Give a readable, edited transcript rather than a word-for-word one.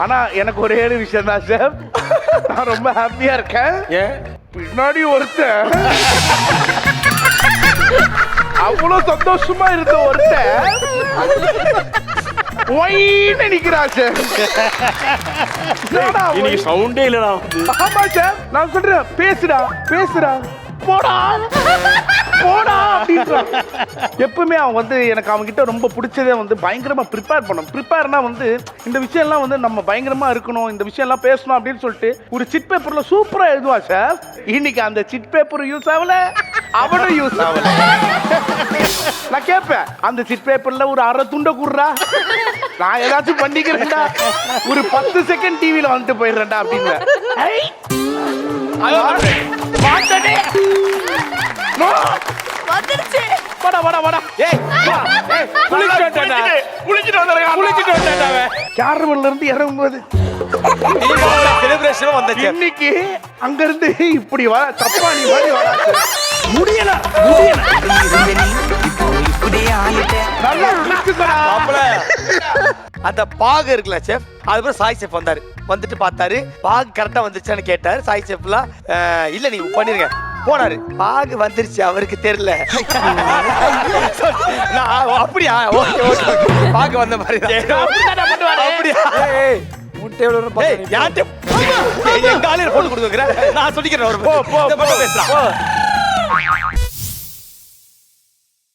ஆனா எனக்கு ஒரே ஒரு விஷயம் தான் சார், நான் ரொம்ப ஹாப்பியா இருக்கேன். ஏன் பின்னாடி ஒருத்தன் அவ்வளவு சந்தோஷமா இருந்த ஒருத்தன் ஒயின்னு நிக்கிறா சார். என்னடா இன்னைக்கு ஒய்? சவுண்டே இல்லடா. ஆமா சார், நான் சொல்றேன் பேசுடா பேசுடா போடா போடா அப்படின்றான். எப்பவுமே அவன் வந்து எனக்கு அவன் கிட்ட ரொம்ப பிடிச்சதே வந்து பயங்கரமா ப்ரிப்பேர் பண்ணும். ப்ரிப்பேர்னா வந்து இந்த விஷயம்லாம் வந்து நம்ம பயங்கரமா இருக்கணும், இந்த விஷயம்லாம் பேசணும் அப்படின்னு சொல்லிட்டு ஒரு சிட் பேப்பர்ல சூப்பரா எழுதுவா சார். இன்னைக்கு அந்த சிட் பேப்பர் யூஸ் ஆகல, அவனும் யூஸ் ஆகல. நான் கேட்பேன், அந்த சிட் பேப்பர்ல ஒரு அரை துண்டை குடுறா, நான் ஏதாச்சும் பண்ணிக்கிறேன்டா, ஒரு 10 செகண்ட் டிவில வந்துட்டு போயிடுறேன்டா அப்படின்னு. மாட்டனே வந்துருச்சு. வாடா வாடா வாடா. ஏய் குளிச்சிட்டு வந்தடா. குளிச்சிட்டு வந்தறேன். குளிச்சிட்டு வந்தடா அவன். கேரவல்ல இருந்து இறங்கும்போது தீபாவளி செலிப்ரேஷன் வந்தாச்சு. இன்னைக்கு அங்க இருந்து இப்படி வர தப்பானி மாதிரி வர முடியல. நல்லா குளிச்சுக்கடா. மாப்பிள அந்த பாகு இருக்குல்ல செஃப், அதுக்கப்புறம் சாய் செஃப் வந்தாரு. வந்துட்டு பார்த்தாரு, பாகு கரெக்டா வந்துருச்சான்னு கேட்டாரு. சாய் செஃப்லாம் இல்ல நீங்க பண்ணிருங்க போனாரு. பாகு வந்துருச்சு, அவருக்கு தெரியல. அப்படியா? ஓகே ஓகே, பாகு வந்த மாதிரி அப்படியா? எங்க ஆளுநர் போட்டு கொடுக்குறேன், நான் சொல்லிக்கிறேன். போ, போ, போ. பேசலாம்.